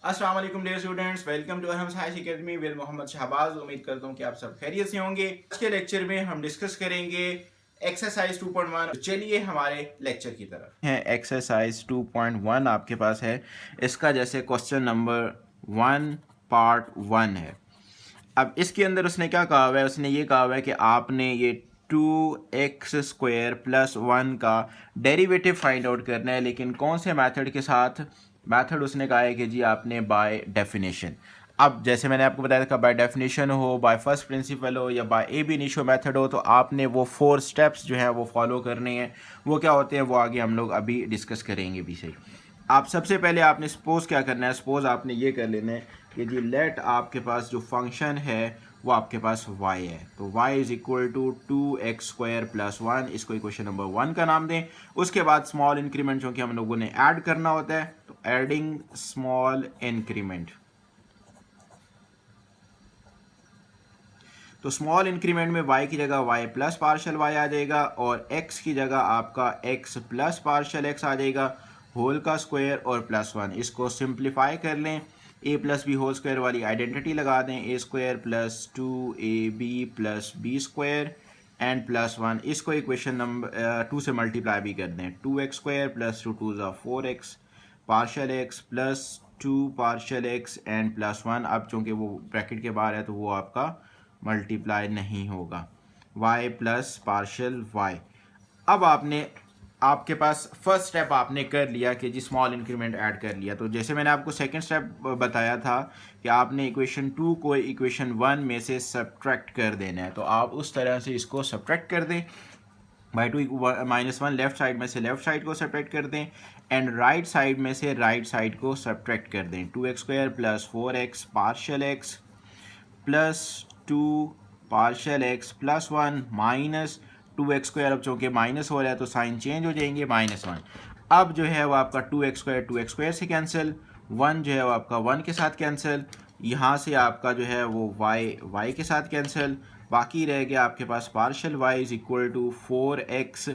अस्सलाम वालेकुम dear students, welcome to Arham science academy with Mohammad Shahbaz. उम्मीद करता हूँ कि आप सब खैरियत से होंगे। आज के लेक्चर में हम डिस्कस करेंगे एक्सरसाइज 2.1। चलिए हमारे लेक्चर की तरफ है। एक्सरसाइज 2.1 आपके पास है। इसका जैसे क्वेश्चन नंबर 1 पार्ट 1 है। अब इसके अंदर उसने क्या कहा हुआ है, उसने ये कहा हुआ है कि आपने ये 2x² + 1 का डेरिवेटिव फाइंड आउट करना है, लेकिन कौन से मेथड के साथ। मेथड उसने कहा है कि जी आपने बाय डेफिनेशन। अब जैसे मैंने आपको बताया था, बाय डेफिनेशन हो, बाय फर्स्ट प्रिंसिपल हो, या by ab initio method हो, तो आपने वो 4 स्टेप्स जो हैं वो फॉलो करने हैं। वो क्या होते हैं वो आगे हम लोग अभी डिस्कस करेंगे भी सही। आप सबसे पहले आपने सपोज क्या करना है, सपोज आपने ये कर लेना है कि जी लेट आपके पास जो फंक्शन है वो आपके पास y है, तो y is equal to 2x² + 1। इसको इक्वेशन नंबर 1 का नाम दें। उसके बाद स्मॉल इंक्रीमेंट जो कि हम लोगों ने ऐड करना होता है, तो एडिंग स्मॉल इंक्रीमेंट। तो स्मॉल इंक्रीमेंट में y की जगह y प्लस पार्शल y आ जाएगा, और x की जगह आपका x प्लस पार्शल x आ जाएगा, होल का स्क्वायर और +1। इसको सिंप्लीफाई कर लें, a plus b whole square वाली आइडेंटिटी लगा दें, a² + 2ab + b² एंड +1। इसको इक्वेशन नंबर 2 से मल्टीप्लाई भी कर दें, 2x² + 2 2 = 4x partial x plus 2 partial x and +1। अब चूँकि वो ब्रैकेट के बाहर है तो वो आपका मल्टीप्लाई नहीं होगा, y प्लस पार्शल y। अब आपके पास फर्स्ट स्टेप आपने कर लिया कि जी स्मॉल इंक्रीमेंट ऐड कर लिया। तो जैसे मैंने आपको सेकंड स्टेप बताया था कि आपने इक्वेशन 2 को इक्वेशन 1 में से सब्ट्रैक्ट कर देना है, तो आप उस तरह से इसको सब्ट्रैक्ट कर दें। बाई 2 -1 लेफ्ट साइड में से लेफ्ट साइड को सब्ट्रैक्ट कर दें, एंड राइट साइड में से राइट साइड को सब्ट्रैक्ट कर दें। 2x² + 4x partial x plus 2 partial x +1 minus 2x²। अब चूँकि माइनस हो रहा है तो साइन चेंज हो जाएंगे, -1। अब जो है वो आपका 2x² से कैंसिल, 1 जो है वो आपका 1 के साथ कैंसिल, यहाँ से आपका जो है वो y के साथ कैंसिल। बाकी रह गया आपके पास partial y is equal to 4x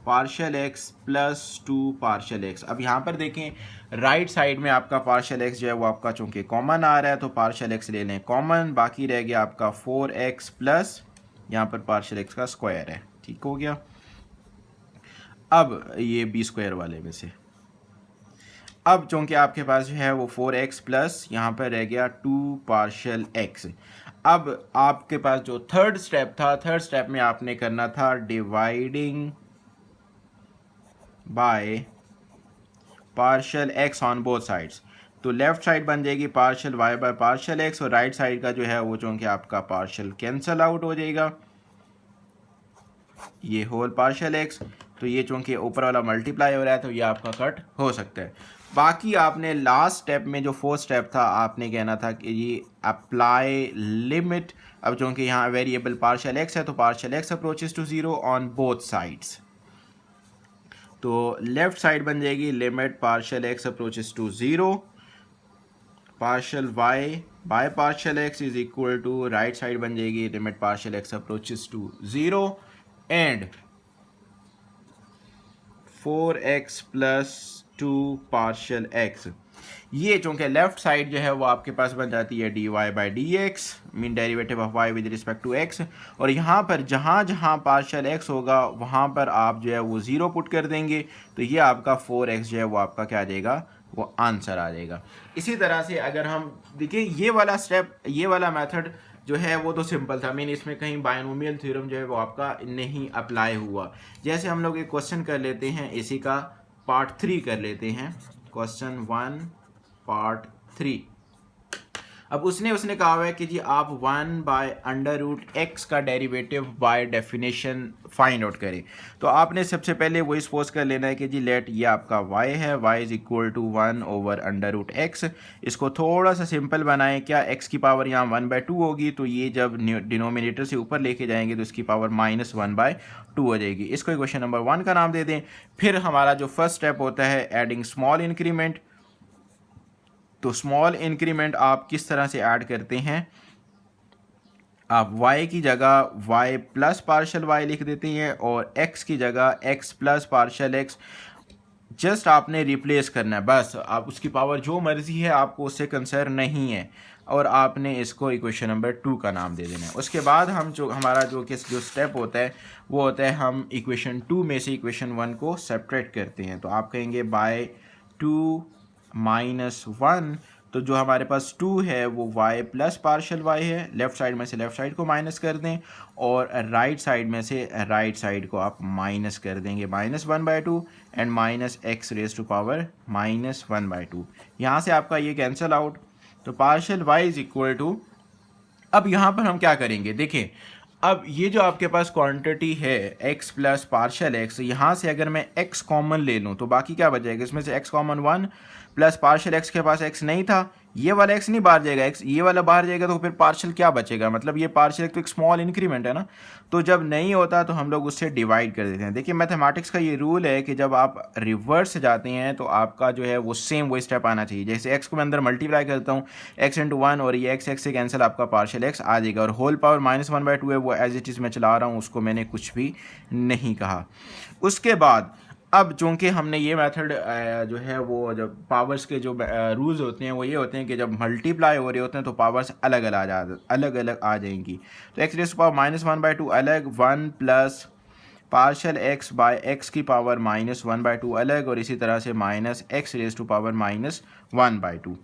partial x plus 2 partial x। अब यहाँ पर देखें राइट साइड में आपका पार्शल x जो है वो आपका चूँकि कॉमन आ रहा है तो पार्शल x ले लें कॉमन। बाकी रह गया आपका 4x प्लस यहाँ पर पार्शल x का स्क्वायर है, ठीक हो गया। अब ये b² वाले में से, अब चूँकि आपके पास जो है वो 4x प्लस यहाँ पर रह गया 2 पार्शल x। अब आपके पास जो थर्ड स्टेप था, थर्ड स्टेप में आपने करना था dividing by partial x on both sides. तो लेफ्ट साइड बन जाएगी partial y by partial x, और राइट साइड का जो है वो चूँकि आपका पार्शल कैंसल आउट हो जाएगा, ये होल पार्शल x। तो ये चूँकि ऊपर वाला मल्टीप्लाई हो रहा है तो ये आपका कट हो सकता है। बाकी आपने लास्ट स्टेप में जो फोर्थ स्टेप था आपने कहना था कि ये अप्लाई लिमिट। अब चूँकि यहाँ वेरिएबल पार्शल x है तो partial x approaches to 0 on both sides. तो लेफ्ट साइड बन जाएगी limit partial x approaches to 0 partial y by partial x is equal to, right side बन जाएगी limit partial x approaches to 0 and 4x plus 2 partial x। ये चूँकि left side जो है वो आपके पास बन जाती है dy/dx mean derivative of y with respect to x, और यहाँ पर जहाँ जहाँ पार्शल x होगा वहाँ पर आप जो है वो 0 पुट कर देंगे, तो ये आपका 4x जो है वो आपका क्या आ जाएगा, वो आंसर आ जाएगा। इसी तरह से अगर हम देखिए ये वाला स्टेप, ये वाला मेथड जो है वो तो सिंपल था, मीन इसमें कहीं बायनोमियल थ्योरम जो है वो आपका नहीं अप्लाई हुआ। जैसे हम लोग एक क्वेश्चन कर लेते हैं, इसी का पार्ट 3 कर लेते हैं, क्वेश्चन 1 पार्ट 3। अब उसने कहा हुआ है कि जी आप 1/√x का derivative by definition find out करें। तो आपने सबसे पहले वही सपोज कर लेना है कि जी लेट ये आपका y है, y is equal to 1/√x। इसको थोड़ा सा सिंपल बनाएं, क्या x की पावर यहाँ 1/2 होगी, तो ये जब डिनोमिनेटर से ऊपर लेके जाएंगे तो इसकी पावर -1/2 हो जाएगी। इसको इक्वेशन नंबर 1 का नाम दे दें। फिर हमारा जो फर्स्ट स्टेप होता है एडिंग स्मॉल इंक्रीमेंट। तो स्मॉल इंक्रीमेंट आप किस तरह से ऐड करते हैं, आप y की जगह y प्लस पार्शल y लिख देते हैं और x की जगह x plus partial x। Just आपने रिप्लेस करना है, बस आप उसकी पावर जो मर्ज़ी है आपको उससे कंसर्न नहीं है, और आपने इसको इक्वेशन नंबर 2 का नाम दे देना है। उसके बाद हम जो हमारा जो स्टेप होता है वो होता है हम इक्वेशन 2 में से इक्वेशन 1 को सेपरेट करते हैं। तो आप कहेंगे बाय 2 माइनस 1, तो जो हमारे पास 2 है वो y प्लस पार्शल y है, लेफ़्ट साइड में से लेफ़्ट साइड को माइनस कर दें और राइट साइड में से राइट साइड को आप माइनस कर देंगे, -1/2 and minus x raise to power -1/2। यहाँ से आपका ये कैंसिल आउट, तो partial y is equal to, अब यहाँ पर हम क्या करेंगे देखें, अब ये जो आपके पास क्वांटिटी है x प्लस पार्शल x, यहाँ से अगर मैं x कॉमन ले लूँ तो बाकी क्या बचेगा, इसमें से x common 1 plus partial x के पास x नहीं था, ये वाला x नहीं बाहर जाएगा, x ये वाला बाहर जाएगा, तो फिर पार्शल क्या बचेगा, मतलब ये पार्शल तो एक स्मॉल इंक्रीमेंट है ना, तो जब नहीं होता तो हम लोग उससे डिवाइड कर देते हैं। देखिए मैथमेटिक्स का ये रूल है कि जब आप रिवर्स जाते हैं तो आपका जो है वो सेम वही स्टेप आना चाहिए। जैसे x को मैं अंदर मल्टीप्लाई करता हूँ x इंटू 1 और ये x से कैंसिल आपका पार्शल x आ जाएगा, और होल पावर -1/2 है वो एज इट इज़ मैं चला रहा हूँ, उसको मैंने कुछ भी नहीं कहा। उसके बाद अब चूँकि हमने ये मेथड जो है वो जब पावर्स के जो रूल्स होते हैं वो ये होते हैं कि जब मल्टीप्लाई हो रहे होते हैं तो पावर्स अलग अलग आ जाएंगी। तो x रेज़ टू पावर -1/2 अलग, 1 plus partial x by x की पावर -1/2 अलग, और इसी तरह से minus x raise to power -1/2।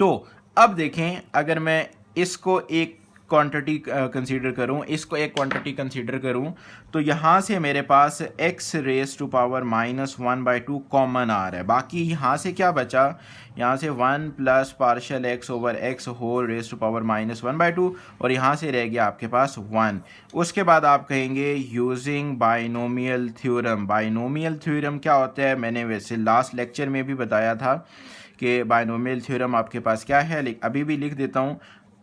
तो अब देखें, अगर मैं इसको एक क्वांटिटी कंसीडर करूं, इसको एक क्वांटिटी कंसीडर करूं, तो यहाँ से मेरे पास x raise to power -1/2 common आ रहा है। बाकी यहाँ से क्या बचा, यहाँ से 1 plus partial x over x whole raise to power -1/2, और यहाँ से रह गया आपके पास 1। उसके बाद आप कहेंगे using binomial theorem. Binomial theorem क्या होता है, मैंने वैसे लास्ट लेक्चर में भी बताया था कि बाइनोमियल थ्योरम आपके पास क्या है, अभी भी लिख देता हूँ।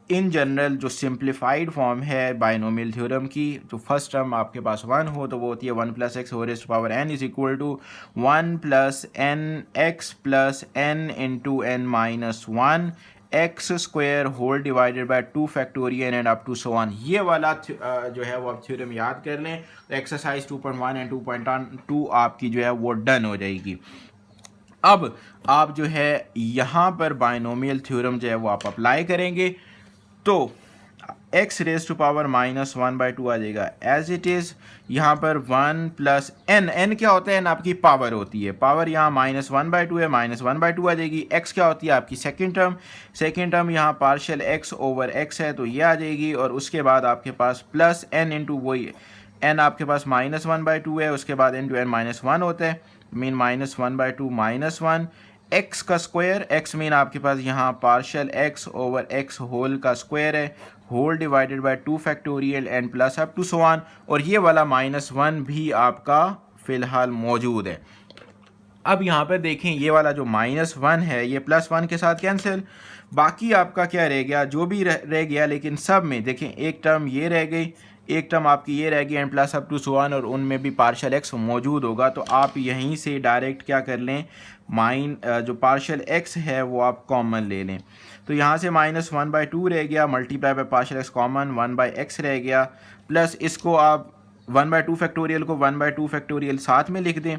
इन जनरल जो सिंप्लीफाइड फॉर्म है बाइनोमियल थ्योरम की, तो फर्स्ट टर्म आपके पास 1 हो तो वो होती है 1 plus x whole raise to power n is equal to 1 plus n x plus n into n minus 1 x square whole divided by 2 factorial and up to so on. ये वाला जो है वो आप थ्योरम याद कर लें, तो एक्सरसाइज 2.1 एंड 2.2 आपकी जो है वो डन हो जाएगी। अब आप जो है यहाँ पर बाइनोमियल थ्योरम जो है वो आप अप्लाई करेंगे, तो x रेज़ टू पावर -1/2 आ जाएगा एज इट इज़। यहाँ पर 1 प्लस n क्या होता है, n आपकी पावर होती है, पावर यहाँ -1/2 है, -1/2 आ जाएगी। x क्या होती है आपकी सेकेंड टर्म यहाँ पार्शियल x ओवर x है तो ये आ जाएगी, और उसके बाद आपके पास प्लस n इंटू वही n आपके पास -1/2 है, उसके बाद इंटू n -1 होता है, मीन -1/2 -1 x का स्क्वायर, x मीन आपके पास यहाँ partial x over x whole का स्क्वायर है, whole divided by 2 factorial and plus up to so on, और ये वाला -1 भी आपका फ़िलहाल मौजूद है। अब यहाँ पर देखें ये वाला जो -1 है ये +1 के साथ कैंसिल, बाकी आपका क्या रह गया, जो भी रह गया, लेकिन सब में देखें एक टर्म ये रह गई, एक टर्म आपकी ये रह गई and plus up to so on, और उनमें भी पार्शियल एक्स मौजूद होगा। तो आप यहीं से डायरेक्ट क्या कर लें, जो पार्शियल एक्स है वो आप कॉमन ले लें। तो यहाँ से -1/2 रह गया, multiply by partial x common 1/x रह गया, प्लस इसको आप 1/2 फैक्टोरियल को 1/2 फैक्टोरियल साथ में लिख दें,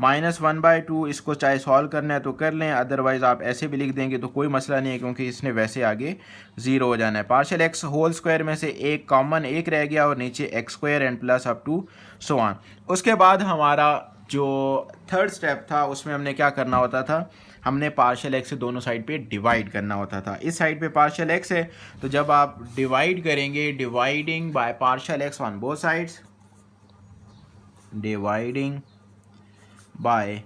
-1/2 इसको चाहे सॉल्व करना है तो कर लें, अदरवाइज़ आप ऐसे भी लिख देंगे तो कोई मसला नहीं है, क्योंकि इसने वैसे आगे ज़ीरो हो जाना है। पार्शियल एक्स होल स्क्वायर में से एक कॉमन एक रह गया, और नीचे x square and plus up to so on. उसके बाद हमारा जो थर्ड स्टेप था उसमें हमने क्या करना होता था, हमने पार्शियल एक्स से दोनों साइड पे डिवाइड करना होता था। इस साइड पे पार्शियल एक्स है, तो जब आप डिवाइड करेंगे, dividing by partial x on both sides, dividing by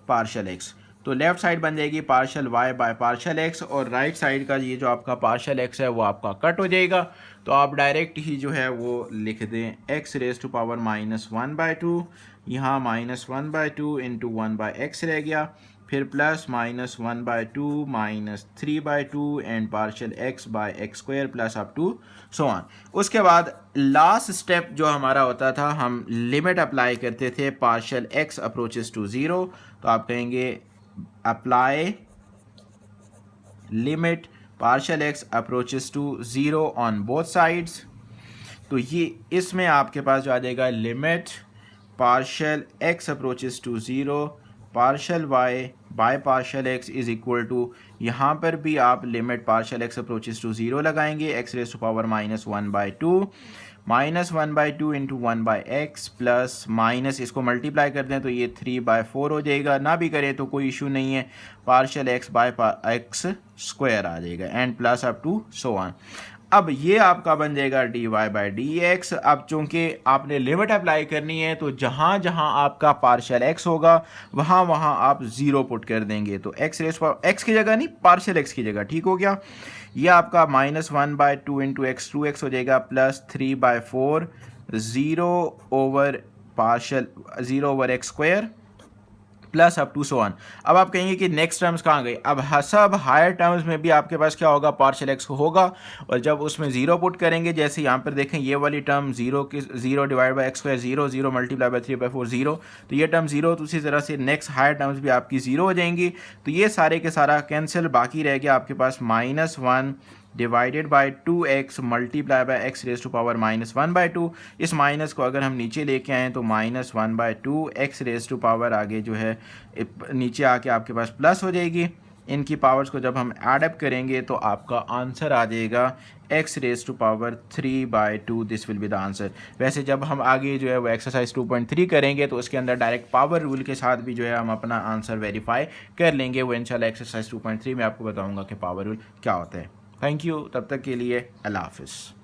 partial x, तो लेफ्ट साइड बन जाएगी partial y by partial x, और राइट साइड का ये जो आपका पार्शियल एक्स है वो आपका कट हो जाएगा। तो आप डायरेक्ट ही जो है वो लिख दें x रेज़ टू पावर -1/2, यहाँ -1/2 इंटू 1/x रह गया, फिर plus -1/2 -3/2 and partial x by x square plus up to so on. उसके बाद लास्ट स्टेप जो हमारा होता था, हम लिमिट अप्लाई करते थे पार्शियल x अप्रोचेस टू 0, तो आप कहेंगे apply limit partial x approaches to 0 on both sides. तो ये इसमें आपके पास जो आ जाएगा limit partial x approaches to 0 partial y by partial x is equal to, यहाँ पर भी आप limit partial x approaches to 0 लगाएंगे, x raise to power -1/2 -1/2 into 1/x plus minus इसको मल्टीप्लाई कर दें तो ये 3/4 हो जाएगा, ना भी करें तो कोई इशू नहीं है, partial x by x square आ जाएगा and plus up to so on. अब ये आपका बन जाएगा dy/dx। अब चूंकि आपने लिमिट अप्लाई करनी है तो जहाँ जहाँ आपका पार्शियल x होगा वहाँ वहाँ आप 0 पुट कर देंगे, तो x की जगह नहीं पार्शियल x की जगह, ठीक हो गया। ये आपका -1/2 इंटू x 2x हो जाएगा plus 3/4 0 over x square plus up to so on. अब आप कहेंगे कि नेक्स्ट टर्म्स कहाँ गए, अब सब हायर टर्म्स में भी आपके पास क्या होगा, पार्शियल एक्स होगा, और जब उसमें 0 पुट करेंगे, जैसे यहाँ पर देखें ये वाली term 0 divide by x square 0 multiply by 3/4 0, तो ये टर्म 0, तो उसी तरह से नेक्स्ट हायर टर्म्स भी आपकी 0 हो जाएंगी, तो ये सारे के सारा कैंसिल, बाकी रह गया आपके पास -1 divided by 2x multiply by x raise to power -1/2। इस माइनस को अगर हम नीचे लेके आएँ तो -1/2 x रेज़ टू पावर आगे जो है नीचे आके आपके पास प्लस हो जाएगी। इनकी पावर्स को जब हम ऐड अप करेंगे तो आपका आंसर आ जाएगा x raise to power 3/2, this will be the answer. वैसे जब हम आगे जो है वो एक्सरसाइज 2.3 करेंगे तो उसके अंदर डायरेक्ट पावर रूल के साथ भी जो है हम अपना आंसर वेरीफाई कर लेंगे, वो इंशाल्लाह एक्सरसाइज 2.3 में आपको बताऊँगा कि पावर रूल क्या होता है। थैंक यू, तब तक के लिए अल्लाह हाफ़िज़।